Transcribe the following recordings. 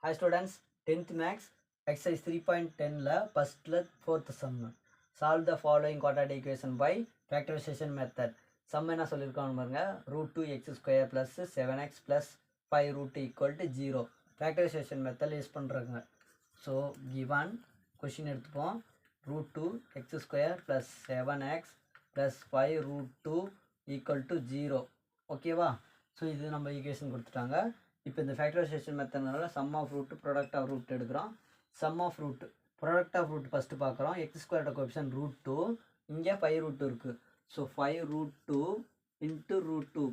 Hi students, 10th max exercise 3.10 la first la fourth sum. Solve the following quadratic equation by factorization method. Sum என்ன சொல்லிருக்காங்க பாருங்க, √2x² plus 7x plus 5 root equal to 0. Factorization method use பண்றாங்க. So given question எடுத்துப்போம், √2x² plus 7x plus 5 √2 equal to 0. ஓகேவா? So இது நம்ம equation கொடுத்துட்டாங்க. இப்போ இந்த ஃபேக்டரைசேஷன் மெத்தட்னால sum of root product of root எடுக்கிறோம். Sum of root product of root first பார்க்குறோம். x² கோஎஃபிஷியன்ட் √2, இங்கே 5 √2 இருக்குது. ஸோ 5 √2 இன்ட்டு √2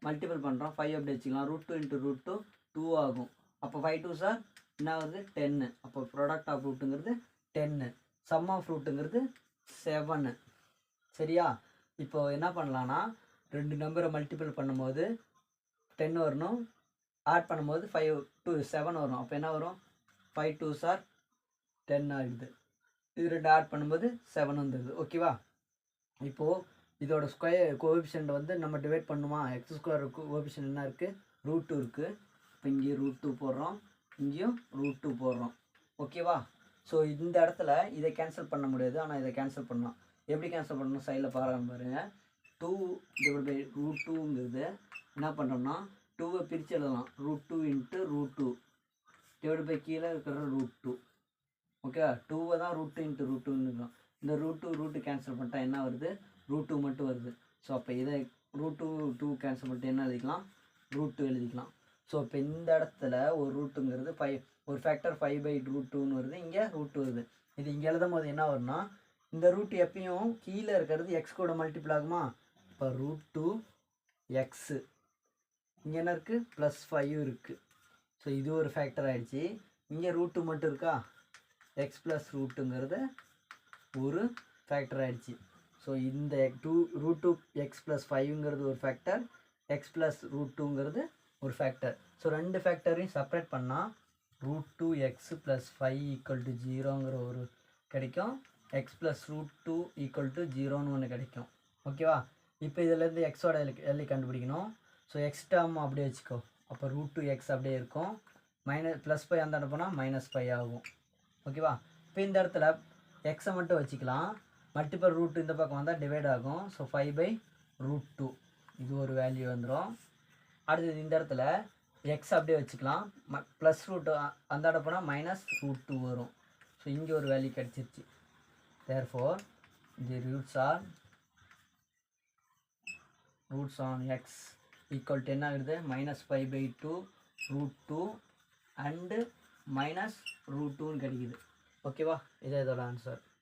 மல்டிபிள் பண்ணுறோம். 5 அப்படி வச்சுக்கலாம். √2 இன்ட்டு √2 2 ஆகும். அப்போ 5 2 சார் என்ன ஆகுது 10. அப்போ ப்ராடக்ட் ஆஃப் ரூட்டுங்கிறது 10. சம் ஆஃப் ரூட்டுங்கிறது 7. சரியா? இப்போ என்ன பண்ணலான்னா, ரெண்டு நம்பரை மல்டிபிள் பண்ணும்போது 10 வரணும், ஆட் பண்ணும்போது 5 2 7 வரும். அப்போ என்ன வரும், 5 2 சார் 10 ஆகிடுது. இது ரெண்டு ஆட் பண்ணும்போது 7 வந்துடுது. ஓகேவா? இப்போது இதோட ஸ்கொயர் கோஎஃபிஷியன்ட் வந்து நம்ம டிவைட் பண்ணுமா, x² கோஎஃபிஷியன்ட் என்ன இருக்குது, √2 இருக்குது. இப்போ இங்கேயும் √2 போடுறோம், இங்கேயும் √2 போடுறோம். ஓகேவா? ஸோ இந்த இடத்துல இதை கேன்சல் பண்ண முடியாது, ஆனால் இதை கேன்சல் பண்ணலாம். எப்படி கேன்சல் பண்ணணும், சைடில் பாருங்க. 2 டிவைட் பை √2ங்கிறது என்ன பண்ணுறோம்னா, 2வை பிரித்து எழுதலாம். √2 இன்ட்டு √2 டிவைட் பை கீழே இருக்கிற √2. ஓகே, 2வை தான் √2 இன்ட்டு √2ன்னு இருக்கும். இந்த √2 கேன்சல் பண்ணிட்டா என்ன வருது, √2 மட்டும் வருது. ஸோ அப்போ இதை √2 கேன்சல் பண்ணிட்டு என்ன எழுதிக்கலாம், √2 எழுதிக்கலாம். ஸோ இப்போ இந்த இடத்துல ஒரு ரூட்டுங்கிறது 5, ஒரு ஃபேக்டர் 5/√2ன்னு வருது, இங்கே √2 வருது. இது இங்கே எழுதும் போது என்ன வரும்னா, இந்த ரூட் எப்பயும் கீழே இருக்கிறது எக்ஸ் கூட மல்டிபிள் ஆகுமா. இப்போ √2x இங்கே என்ன இருக்குது, +5 இருக்குது. ஸோ இது ஒரு ஃபேக்டர் ஆகிடுச்சு. இங்கே √2 மட்டும் இருக்கா, x + ரூட்டுங்கிறது ஒரு ஃபேக்டர் ஆகிடுச்சு. ஸோ இந்த √2x + 5ங்கிறது ஒரு ஃபேக்டர், x + √2ங்கிறது ஒரு ஃபேக்டர். ஸோ ரெண்டு ஃபேக்டரையும் செப்பரேட் பண்ணால் √2x + 5 = 0ங்கிற ஒரு கிடைக்கும், x + √2 = 0ன்னு ஒன்று கிடைக்கும். ஓகேவா? இப்போ இதிலேருந்து எக்ஸோட எல்லை கண்டுபிடிக்கணும். ஸோ எக்ஸ் டேர்ம் அப்படியே வச்சுக்கோ. அப்போ √2x அப்படியே இருக்கும், +5 அந்த இடம் போனால் -5 ஆகும். ஓகேவா? இப்போ இந்த இடத்துல எக்ஸை மட்டும் வச்சுக்கலாம், மல்டிபிள் ரூட் இந்த பக்கம் வந்தால் டிவைட் ஆகும். ஸோ 5/√2 இது ஒரு வேல்யூ வந்துடும். அடுத்தது இந்த இடத்துல எக்ஸ் அப்படியே வச்சுக்கலாம், +√ அந்த இடம் போனால் -√2 வரும். ஸோ இங்கே ஒரு வேல்யூ கிடச்சிருச்சு. Therefore, the roots on x equal to என்ன ஆகுது, -5/2 √2 and -√2ன்னு கிடைக்குது. ஓகேவா? இதே இதோட ஆன்சர்.